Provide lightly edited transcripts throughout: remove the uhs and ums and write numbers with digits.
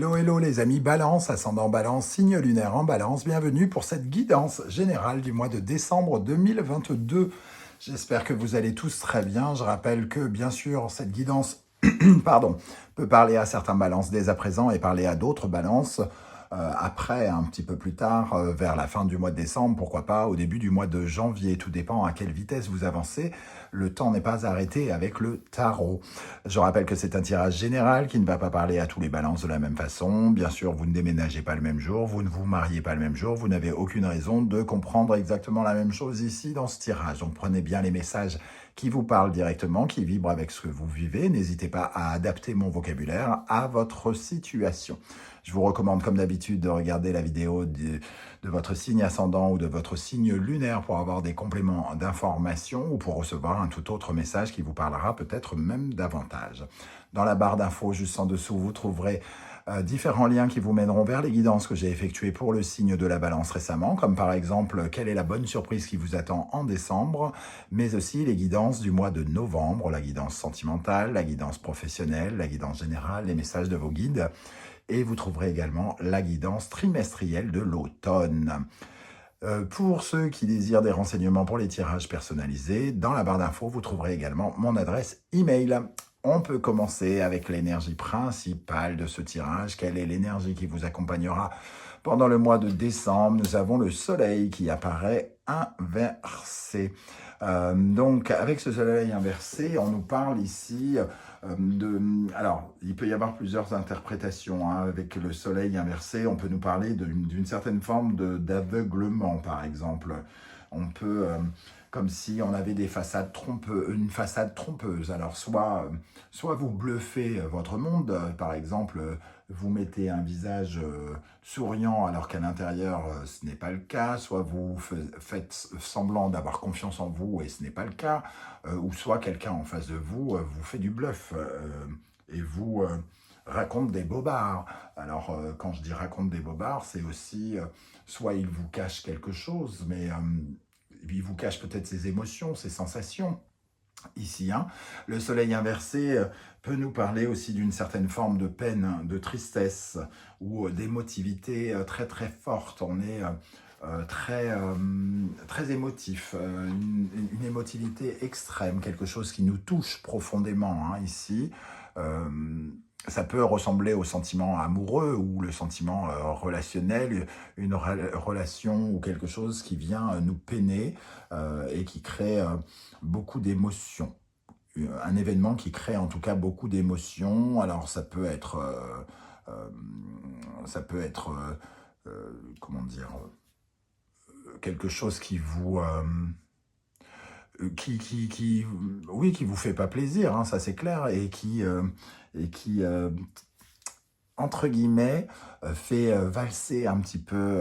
Hello, hello les amis Balance, ascendant Balance, signe lunaire en Balance. Bienvenue pour cette guidance générale du mois de décembre 2022. J'espère que vous allez tous très bien. Je rappelle que bien sûr cette guidance pardon, peut parler à certains balances dès à présent et parler à d'autres balances après, un petit peu plus tard, vers la fin du mois de décembre, pourquoi pas, au début du mois de janvier. Tout dépend à quelle vitesse vous avancez. Le temps n'est pas arrêté avec le tarot. Je rappelle que c'est un tirage général qui ne va pas parler à tous les balances de la même façon. Bien sûr, vous ne déménagez pas le même jour, vous ne vous mariez pas le même jour, vous n'avez aucune raison de comprendre exactement la même chose ici dans ce tirage. Donc prenez bien les messages qui vous parlent directement, qui vibrent avec ce que vous vivez. N'hésitez pas à adapter mon vocabulaire à votre situation. Je vous recommande comme d'habitude de regarder la vidéo de votre signe ascendant ou de votre signe lunaire pour avoir des compléments d'information ou pour recevoir un tout autre message qui vous parlera peut-être même davantage. Dans la barre d'infos juste en dessous, vous trouverez différents liens qui vous mèneront vers les guidances que j'ai effectuées pour le signe de la Balance récemment, comme par exemple quelle est la bonne surprise qui vous attend en décembre, mais aussi les guidances du mois de novembre, la guidance sentimentale, la guidance professionnelle, la guidance générale, les messages de vos guides. Et vous trouverez également la guidance trimestrielle de l'automne. Pour ceux qui désirent des renseignements pour les tirages personnalisés, dans la barre d'infos, vous trouverez également mon adresse email. On peut commencer avec l'énergie principale de ce tirage. Quelle est l'énergie qui vous accompagnera pendant le mois de décembre? Nous avons le soleil qui apparaît inversé. Donc, avec ce soleil inversé, on nous parle ici alors, il peut y avoir plusieurs interprétations. Avec le soleil inversé, on peut nous parler d'une certaine forme d'aveuglement, par exemple. On peut, comme si on avait une façade trompeuse. Alors, soit vous bluffez votre monde, par exemple, vous mettez un visage souriant alors qu'à l'intérieur, ce n'est pas le cas. Soit vous faites semblant d'avoir confiance en vous et ce n'est pas le cas. Ou soit quelqu'un en face de vous vous fait du bluff et vous raconte des bobards. Alors, quand je dis raconte des bobards, c'est aussi, soit il vous cache quelque chose, mais il vous cache peut-être ses émotions, ses sensations. Ici, le soleil inversé peut nous parler aussi d'une certaine forme de peine, de tristesse ou d'émotivité très très forte. On est très émotif, une émotivité extrême, quelque chose qui nous touche profondément ici. Ça peut ressembler au sentiment amoureux ou le sentiment relationnel, une relation ou quelque chose qui vient nous peiner et qui crée beaucoup d'émotions. Un événement qui crée en tout cas beaucoup d'émotions. Alors ça peut être, comment dire, quelque chose qui vous... oui, qui vous fait pas plaisir, ça c'est clair, et qui entre guillemets, fait valser un petit peu,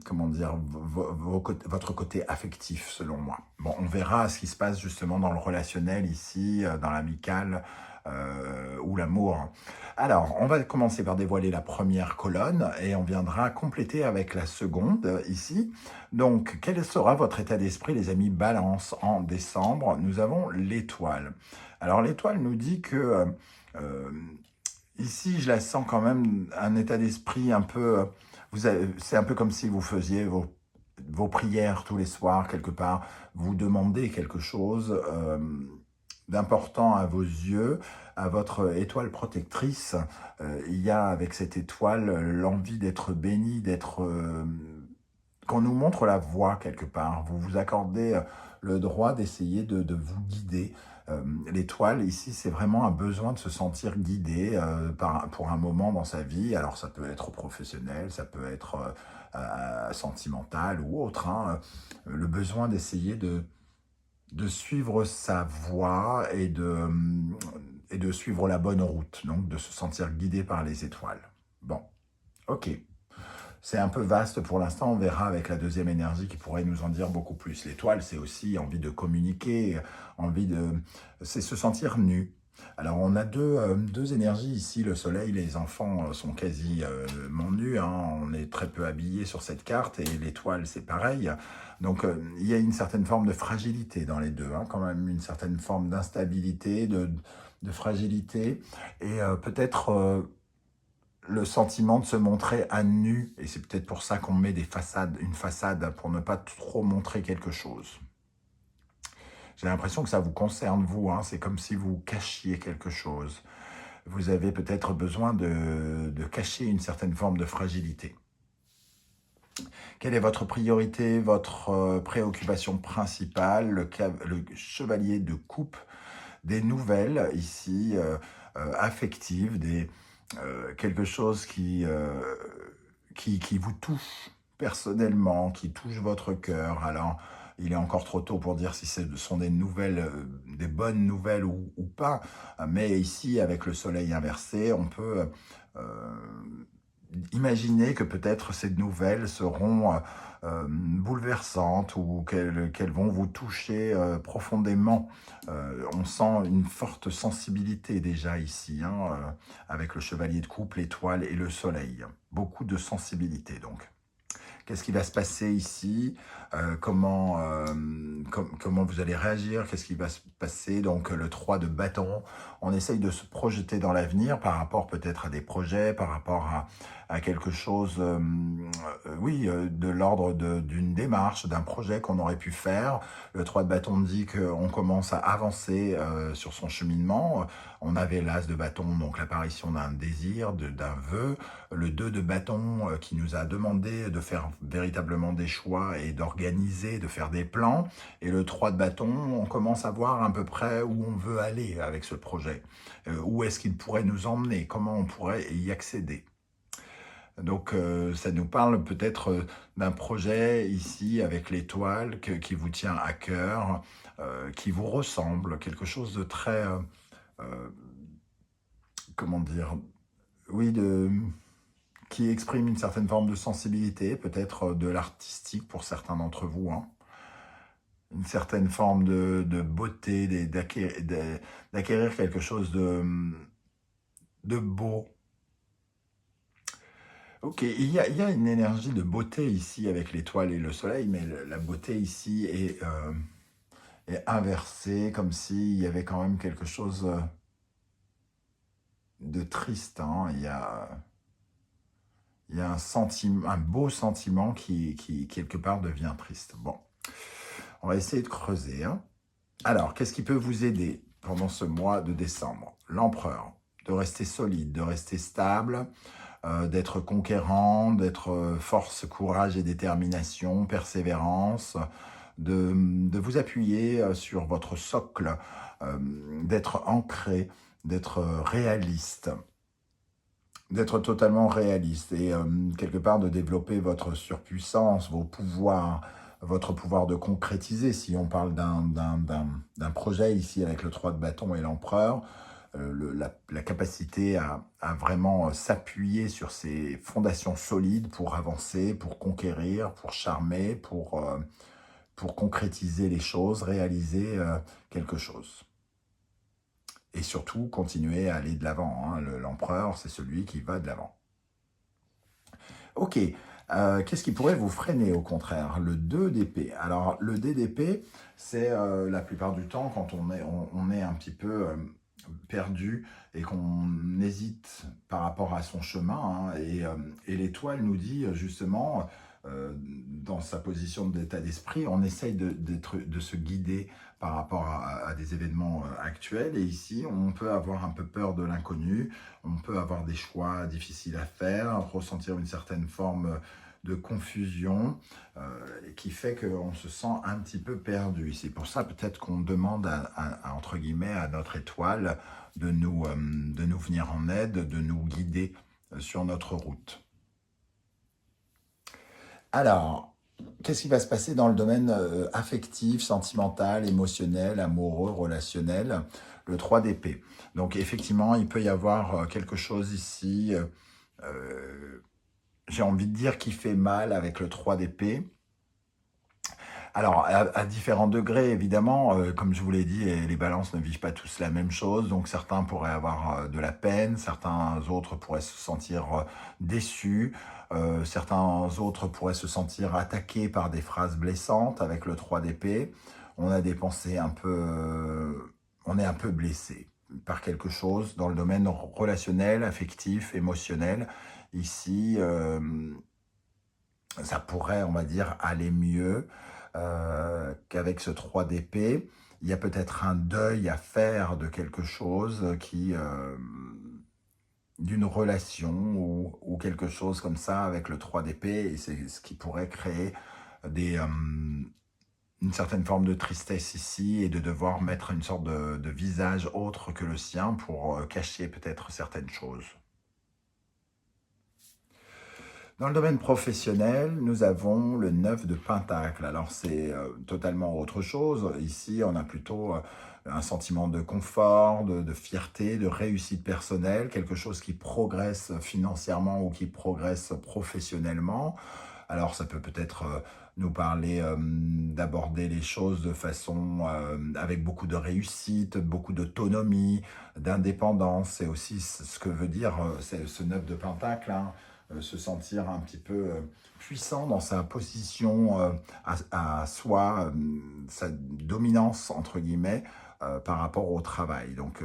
comment dire, votre côté affectif, selon moi. Bon, on verra ce qui se passe justement dans le relationnel ici, dans l'amical ou l'amour. Alors, on va commencer par dévoiler la première colonne et on viendra compléter avec la seconde ici. Donc, quel sera votre état d'esprit, les amis Balance, en décembre? Nous avons l'étoile. Alors, l'étoile nous dit que... ici, je la sens quand même un état d'esprit un peu... c'est un peu comme si vous faisiez vos prières tous les soirs, quelque part. Vous demandez quelque chose d'important à vos yeux, à votre étoile protectrice. Il y a avec cette étoile l'envie d'être béni, qu'on nous montre la voie quelque part. Vous vous accordez le droit d'essayer de vous guider. L'étoile, ici, c'est vraiment un besoin de se sentir guidé pour un moment dans sa vie. Alors, ça peut être professionnel, ça peut être sentimental ou autre. Le besoin d'essayer de suivre sa voie et de suivre la bonne route. Donc, de se sentir guidé par les étoiles. Bon, ok. C'est un peu vaste pour l'instant, on verra avec la deuxième énergie qui pourrait nous en dire beaucoup plus. L'étoile, c'est aussi envie de communiquer, c'est se sentir nu. Alors, on a deux énergies ici, le soleil, les enfants sont quasiment nus, on est très peu habillés sur cette carte, et l'étoile, c'est pareil. Donc, il y a une certaine forme de fragilité dans les deux, quand même une certaine forme d'instabilité, de fragilité, et peut-être le sentiment de se montrer à nu, et c'est peut-être pour ça qu'on met une façade pour ne pas trop montrer quelque chose. J'ai l'impression que ça vous concerne, vous, hein, c'est comme si vous cachiez quelque chose. Vous avez peut-être besoin de cacher une certaine forme de fragilité. Quelle est votre priorité, votre préoccupation principale? Le chevalier de coupe, des nouvelles ici, affectives, quelque chose qui vous touche personnellement, qui touche votre cœur. Alors, il est encore trop tôt pour dire si ce sont des nouvelles, des bonnes nouvelles ou pas, mais ici, avec le soleil inversé, on peut imaginer que peut-être ces nouvelles seront bouleversantes ou qu'elles vont vous toucher profondément. On sent une forte sensibilité déjà ici, hein, avec le chevalier de coupe, l'étoile et le soleil. Beaucoup de sensibilité donc. Qu'est-ce qui va se passer ici? Comment vous allez réagir? Qu'est-ce qui va se passer? Donc le 3 de bâton, on essaye de se projeter dans l'avenir par rapport peut-être à des projets, par rapport à quelque chose, oui, de l'ordre d'une démarche, d'un projet qu'on aurait pu faire. Le 3 de bâton dit qu'on commence à avancer sur son cheminement. On avait l'as de bâton, donc l'apparition d'un désir, d'un vœu. Le 2 de bâton qui nous a demandé de faire véritablement des choix et d'organiser, de faire des plans. Et le 3 de bâton, on commence à voir à peu près où on veut aller avec ce projet. Où est-ce qu'il pourrait nous emmener? Comment on pourrait y accéder? Donc, ça nous parle peut-être d'un projet ici avec l'étoile qui vous tient à cœur, qui vous ressemble, quelque chose de très, comment dire, oui, qui exprime une certaine forme de sensibilité, peut-être de l'artistique pour certains d'entre vous, hein. Une certaine forme de beauté, d'acquérir quelque chose de beau. Ok, il y a une énergie de beauté ici avec l'étoile et le soleil, mais la beauté ici est inversée, comme s'il y avait quand même quelque chose de triste, hein. Il y a un sentiment, un beau sentiment qui quelque part devient triste. Bon, on va essayer de creuser, hein. Alors, qu'est-ce qui peut vous aider pendant ce mois de décembre? L'empereur, de rester solide, de rester stable, d'être conquérant, d'être force, courage et détermination, persévérance, de vous appuyer sur votre socle, d'être ancré, d'être réaliste, d'être totalement réaliste et quelque part de développer votre surpuissance, vos pouvoirs, votre pouvoir de concrétiser. Si on parle d'un projet ici avec le 3 de bâton et l'empereur, la capacité à vraiment s'appuyer sur ces fondations solides pour avancer, pour conquérir, pour charmer, pour concrétiser les choses, réaliser quelque chose. Et surtout, continuer à aller de l'avant, hein. L'empereur, c'est celui qui va de l'avant. Ok, qu'est-ce qui pourrait vous freiner au contraire? Le 2 d'épée. Alors, le dé d'épée, c'est la plupart du temps quand on est un petit peu perdu et qu'on hésite par rapport à son chemin, hein, et l'étoile nous dit justement, dans sa position d'état d'esprit, on essaye de se guider par rapport à des événements actuels, et ici on peut avoir un peu peur de l'inconnu, on peut avoir des choix difficiles à faire, ressentir une certaine forme de confusion qui fait qu'on se sent un petit peu perdu. C'est pour ça peut-être qu'on demande entre guillemets à notre étoile de nous venir en aide, de nous guider sur notre route. Alors, qu'est-ce qui va se passer dans le domaine affectif, sentimental, émotionnel, amoureux, relationnel? Le 3 d'épée. Donc effectivement, il peut y avoir quelque chose ici, j'ai envie de dire, qui fait mal avec le 3 d'épée. Alors, à différents degrés, évidemment, comme je vous l'ai dit, les balances ne vivent pas tous la même chose, donc certains pourraient avoir de la peine, certains autres pourraient se sentir déçus, certains autres pourraient se sentir attaqués par des phrases blessantes avec le 3 d'épée. On a des pensées un peu... on est un peu blessé. par quelque chose dans le domaine relationnel, affectif, émotionnel. Ici, ça pourrait, on va dire, aller mieux qu'avec ce 3 d'épée. Il y a peut-être un deuil à faire de quelque chose d'une relation ou quelque chose comme ça avec le 3 d'épée, et c'est ce qui pourrait créer des, une certaine forme de tristesse ici, et de devoir mettre une sorte de visage autre que le sien pour cacher peut-être certaines choses. Dans le domaine professionnel, nous avons le 9 de Pentacle. Alors c'est totalement autre chose. Ici, on a plutôt un sentiment de confort, de fierté, de réussite personnelle, quelque chose qui progresse financièrement ou qui progresse professionnellement. Alors ça peut peut-être nous parler d'aborder les choses de façon avec beaucoup de réussite, beaucoup d'autonomie, d'indépendance. C'est aussi ce que veut dire ce 9 de Pentacle, hein. Se sentir un petit peu puissant dans sa position à soi, sa dominance entre guillemets par rapport au travail. Donc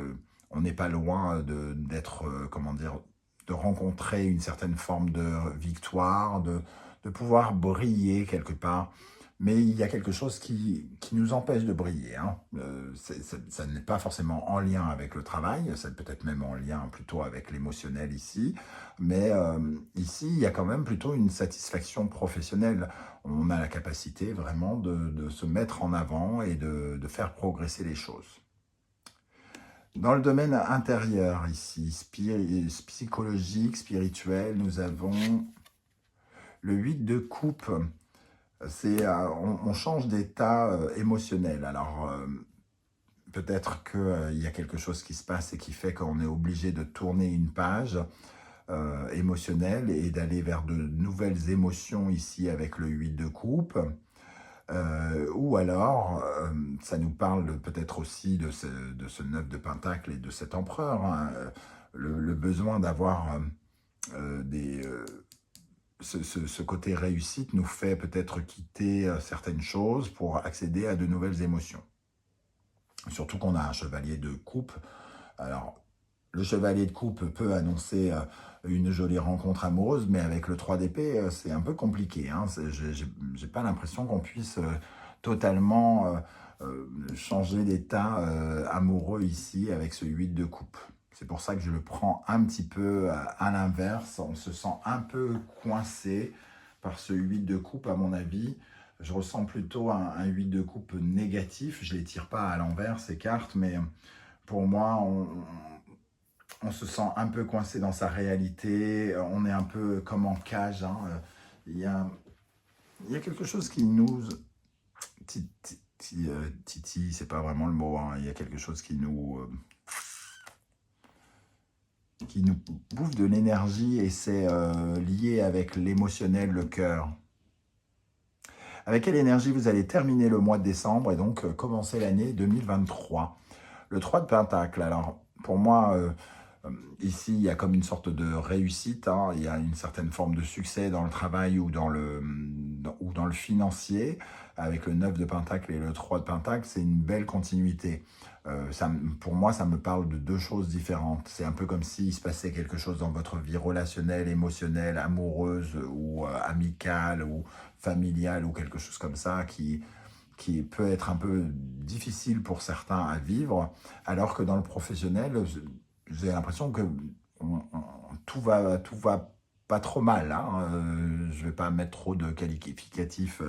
on n'est pas loin d'être, comment dire, de rencontrer une certaine forme de victoire, de pouvoir briller quelque part. Mais il y a quelque chose qui nous empêche de briller, hein. Ça n'est pas forcément en lien avec le travail, c'est peut-être même en lien plutôt avec l'émotionnel ici, mais ici, il y a quand même plutôt une satisfaction professionnelle. On a la capacité vraiment de se mettre en avant et de faire progresser les choses. Dans le domaine intérieur ici, psychologique, spirituel, nous avons le 8 de coupe. On change d'état émotionnel. Alors, peut-être qu'il y a quelque chose qui se passe et qui fait qu'on est obligé de tourner une page émotionnelle et d'aller vers de nouvelles émotions ici avec le 8 de coupe. Ou alors, ça nous parle peut-être aussi de ce 9 de Pentacle et de cet empereur, hein, le besoin d'avoir ce côté réussite nous fait peut-être quitter certaines choses pour accéder à de nouvelles émotions. Surtout qu'on a un chevalier de coupe. Alors, le chevalier de coupe peut annoncer une jolie rencontre amoureuse, mais avec le 3 d'épée, c'est un peu compliqué, hein. J'ai pas l'impression qu'on puisse totalement changer d'état amoureux ici avec ce 8 de coupe. C'est pour ça que je le prends un petit peu à l'inverse. On se sent un peu coincé par ce 8 de coupe, à mon avis. Je ressens plutôt un 8 de coupe négatif. Je ne les tire pas à l'envers, ces cartes, mais pour moi, on se sent un peu coincé dans sa réalité. On est un peu comme en cage, hein. Il y a quelque chose qui nous titille, c'est pas vraiment le mot, hein. Il y a quelque chose qui nous bouffe de l'énergie, et c'est lié avec l'émotionnel, le cœur. Avec quelle énergie vous allez terminer le mois de décembre et donc commencer l'année 2023? Le 3 de Pentacle, alors pour moi, ici, il y a comme une sorte de réussite, hein. Il y a une certaine forme de succès dans le travail ou dans le financier. Avec le 9 de Pentacle et le 3 de Pentacle, c'est une belle continuité. Pour moi, ça me parle de deux choses différentes. C'est un peu comme s'il se passait quelque chose dans votre vie relationnelle, émotionnelle, amoureuse ou amicale ou familiale ou quelque chose comme ça qui peut être un peu difficile pour certains à vivre, alors que dans le professionnel, j'ai l'impression que tout va pas trop mal, hein. Je vais pas mettre trop de qualificatifs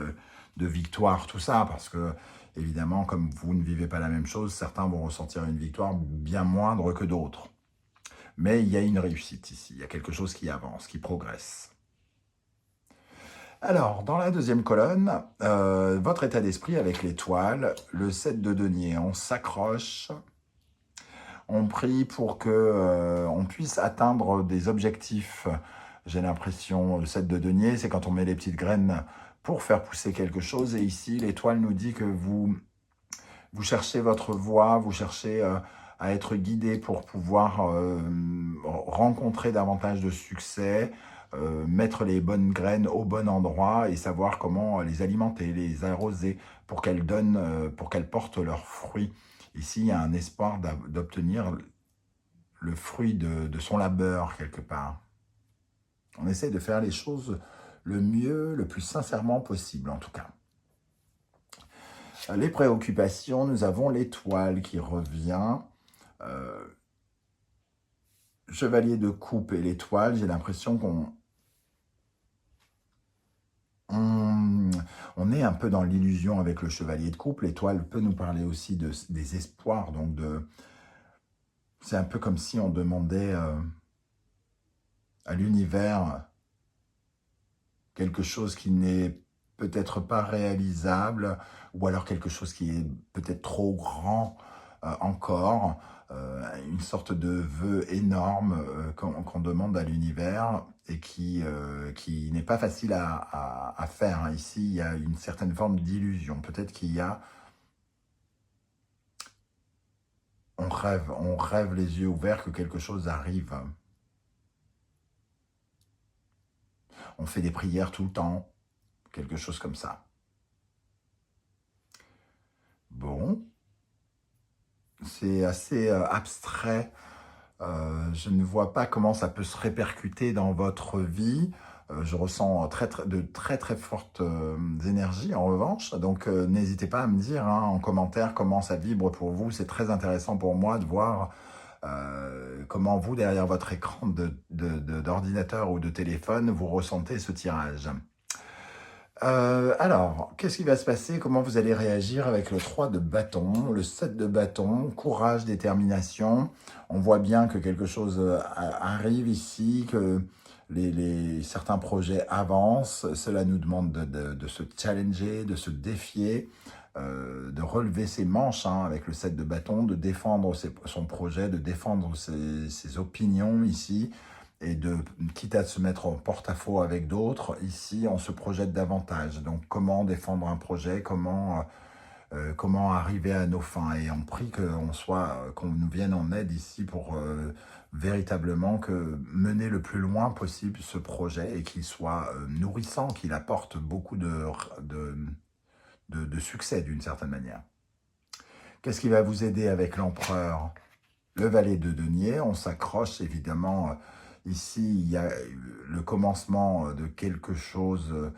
de victoire, tout ça, parce que évidemment, comme vous ne vivez pas la même chose, certains vont ressentir une victoire bien moindre que d'autres. Mais il y a une réussite ici, il y a quelque chose qui avance, qui progresse. Alors, dans la deuxième colonne, votre état d'esprit avec l'étoile, le 7 de denier, on s'accroche, on prie pour que on puisse atteindre des objectifs. J'ai l'impression, le 7 de denier, c'est quand on met les petites graines pour faire pousser quelque chose. Et ici, l'étoile nous dit que vous cherchez votre voie, vous cherchez à être guidé pour pouvoir rencontrer davantage de succès, mettre les bonnes graines au bon endroit et savoir comment les alimenter, les arroser pour qu'elles donnent, pour qu'elles portent leurs fruits. Ici, il y a un espoir d'obtenir le fruit de son labeur quelque part. On essaie de faire les choses le mieux, le plus sincèrement possible en tout cas. Les préoccupations, nous avons l'étoile qui revient. Euh, Chevalier de coupe et l'étoile, j'ai l'impression on, on est un peu dans l'illusion avec le chevalier de coupe. L'étoile peut nous parler aussi des espoirs. C'est un peu comme si on demandait à l'univers quelque chose qui n'est peut-être pas réalisable, ou alors quelque chose qui est peut-être trop grand encore, une sorte de vœu énorme qu'on demande à l'univers et qui n'est pas facile à faire, hein. Ici, il y a une certaine forme d'illusion. Peut-être qu'il y a... on rêve les yeux ouverts que quelque chose arrive. On fait des prières tout le temps, quelque chose comme ça. Bon, c'est assez abstrait. Je ne vois pas comment ça peut se répercuter dans votre vie. Je ressens de très très fortes énergies en revanche. Donc n'hésitez pas à me dire hein, en commentaire comment ça vibre pour vous. C'est très intéressant pour moi de voir comment vous, derrière votre écran d'ordinateur ou de téléphone, vous ressentez ce tirage. Alors, qu'est-ce qui va se passer? Comment vous allez réagir avec le 3 de bâton, le 7 de bâton, courage, détermination. On voit bien que quelque chose arrive ici, que certains projets avancent. Cela nous demande de se challenger, de se défier, de relever ses manches hein, avec le 7 de bâton, de défendre son projet, de défendre ses opinions ici, et quitte à se mettre en porte-à-faux avec d'autres, ici on se projette davantage. Donc comment défendre un projet, comment arriver à nos fins. Et on prie qu'on nous vienne en aide ici pour véritablement mener le plus loin possible ce projet et qu'il soit nourrissant, qu'il apporte beaucoup de succès d'une certaine manière. Qu'est-ce qui va vous aider avec l'empereur? Le valet de denier, on s'accroche évidemment. Ici, il y a le commencement de quelque chose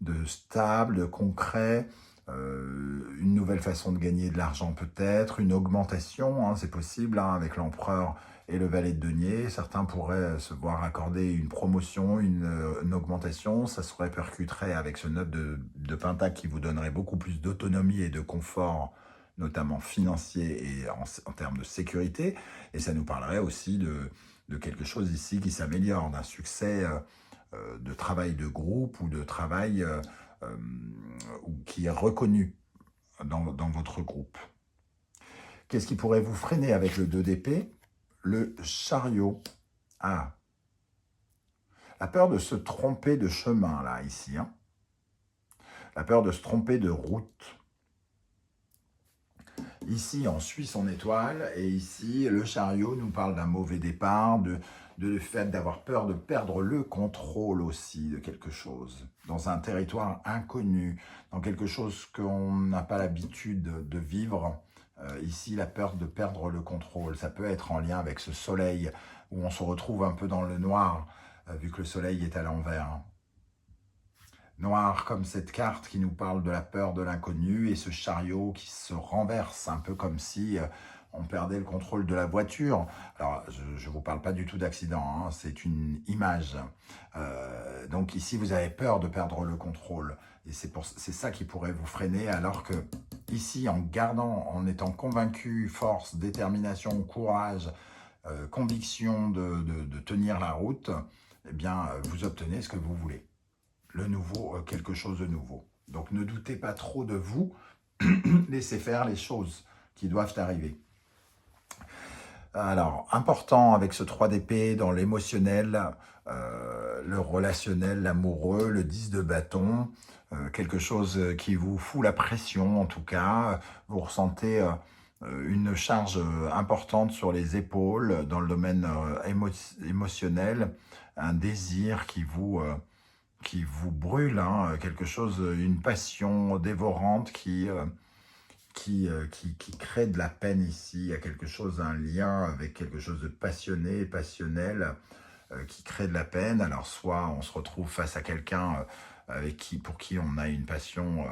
de stable, de concret, une nouvelle façon de gagner de l'argent peut-être, une augmentation, hein, c'est possible hein, avec l'empereur et le valet de denier. Certains pourraient se voir accorder une promotion, une augmentation. Ça se répercuterait avec ce 9 de pentacle qui vous donnerait beaucoup plus d'autonomie et de confort, notamment financier et en termes de sécurité. Et ça nous parlerait aussi de quelque chose ici qui s'améliore, d'un succès de travail de groupe ou de travail qui est reconnu dans votre groupe. Qu'est-ce qui pourrait vous freiner avec le 2 d'épée? Le chariot. Ah, la peur de se tromper de chemin, là, ici. Hein. La peur de se tromper de route. Ici, on suit son étoile, et ici, le chariot nous parle d'un mauvais départ, de fait d'avoir peur de perdre le contrôle aussi de quelque chose, dans un territoire inconnu, dans quelque chose qu'on n'a pas l'habitude de vivre. Ici, la peur de perdre le contrôle, ça peut être en lien avec ce soleil, où on se retrouve un peu dans le noir, vu que le soleil est à l'envers. Noir comme cette carte qui nous parle de la peur de l'inconnu et ce chariot qui se renverse, un peu comme si on perdait le contrôle de la voiture. Alors, je ne vous parle pas du tout d'accident, hein, c'est une image. Donc ici, vous avez peur de perdre le contrôle. Et c'est ça qui pourrait vous freiner, alors que ici, en étant convaincu, force, détermination, courage, conviction de tenir la route, eh bien, vous obtenez ce que vous voulez. Le nouveau, quelque chose de nouveau. Donc ne doutez pas trop de vous, laissez faire les choses qui doivent arriver. Alors, important avec ce 3 d'épée dans l'émotionnel, le relationnel, l'amoureux, le 10 de bâton, quelque chose qui vous fout la pression en tout cas, vous ressentez une charge importante sur les épaules dans le domaine émotionnel, un désir qui vous brûle, hein, quelque chose, une passion dévorante qui qui crée de la peine ici. Il y a quelque chose, un lien avec quelque chose de passionné et passionnel qui crée de la peine. Alors soit on se retrouve face à quelqu'un pour qui on a une passion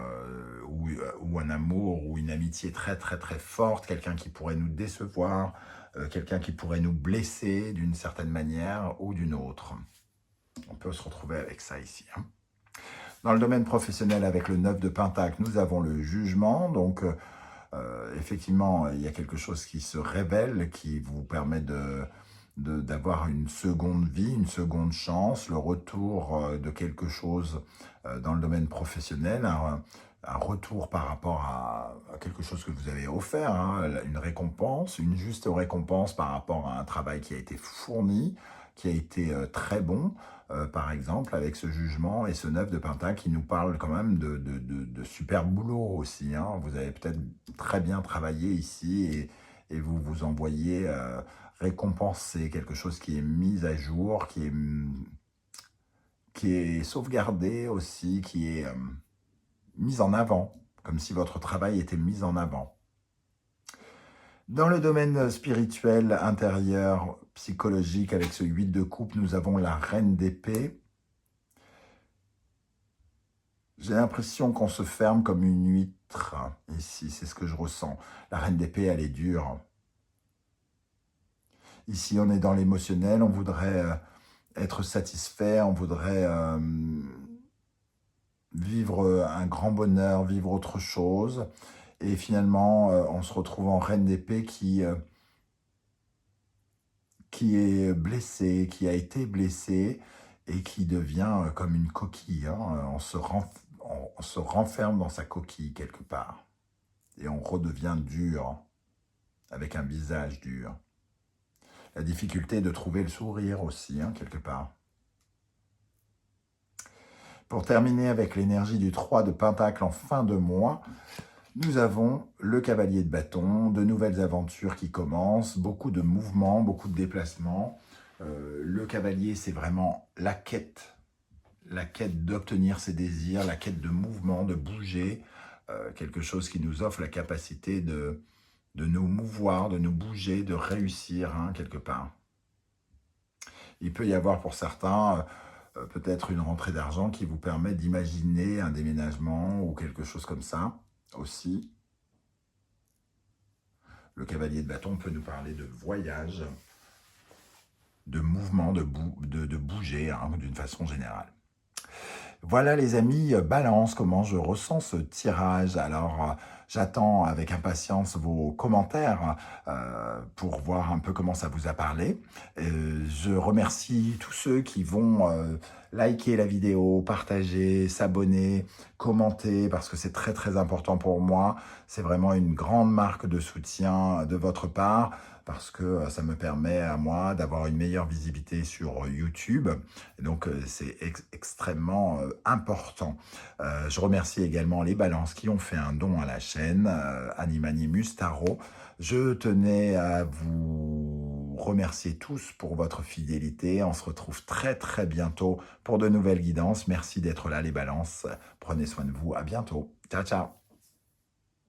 ou un amour ou une amitié très très très forte, quelqu'un qui pourrait nous décevoir, quelqu'un qui pourrait nous blesser d'une certaine manière ou d'une autre. On peut se retrouver avec ça ici. Dans le domaine professionnel, avec le 9 de Pentacle, nous avons le jugement. Donc, effectivement, il y a quelque chose qui se révèle, qui vous permet d'avoir une seconde vie, une seconde chance, le retour de quelque chose dans le domaine professionnel, un retour par rapport à quelque chose que vous avez offert, une récompense, une juste récompense par rapport à un travail qui a été fourni, qui a été très bon, par exemple, avec ce jugement et ce 9 de Pentacle qui nous parle quand même de super boulot aussi. Vous avez peut-être très bien travaillé ici et vous vous envoyez récompenser quelque chose qui est mis à jour, qui est sauvegardé aussi, qui est mis en avant, comme si votre travail était mis en avant. Dans le domaine spirituel, intérieur, psychologique, avec ce 8 de coupe, nous avons la reine d'épée. J'ai l'impression qu'on se ferme comme une huître, ici, c'est ce que je ressens. La reine d'épée, elle est dure. Ici, on est dans l'émotionnel, on voudrait être satisfait, on voudrait vivre un grand bonheur, vivre autre chose. Et finalement, on se retrouve en reine d'épée qui est blessée, qui a été blessée et qui devient comme une coquille. On se renferme dans sa coquille quelque part. Et on redevient dur, avec un visage dur. La difficulté de trouver le sourire aussi, quelque part. Pour terminer avec l'énergie du 3 de Pentacle en fin de mois, nous avons le cavalier de bâton, de nouvelles aventures qui commencent, beaucoup de mouvements, beaucoup de déplacements. Le cavalier, c'est vraiment la quête d'obtenir ses désirs, la quête de mouvement, de bouger, quelque chose qui nous offre la capacité de nous mouvoir, de nous bouger, de réussir quelque part. Il peut y avoir pour certains peut-être une rentrée d'argent qui vous permet d'imaginer un déménagement ou quelque chose comme ça aussi. Le cavalier de bâton peut nous parler de voyage, de mouvement, de bouger d'une façon générale. Voilà les amis, Balance, comment je ressens ce tirage. Alors, j'attends avec impatience vos commentaires pour voir un peu comment ça vous a parlé. Je remercie tous ceux qui vont liker la vidéo, partager, s'abonner, commenter, parce que c'est très très important pour moi. C'est vraiment une grande marque de soutien de votre part, parce que ça me permet à moi d'avoir une meilleure visibilité sur YouTube. Et donc, c'est extrêmement important. Je remercie également les balances qui ont fait un don à la chaîne, Animanimus, Tarot. Je tenais à vous remercier tous pour votre fidélité. On se retrouve très très bientôt pour de nouvelles guidances. Merci d'être là les balances. Prenez soin de vous. À bientôt. Ciao, ciao.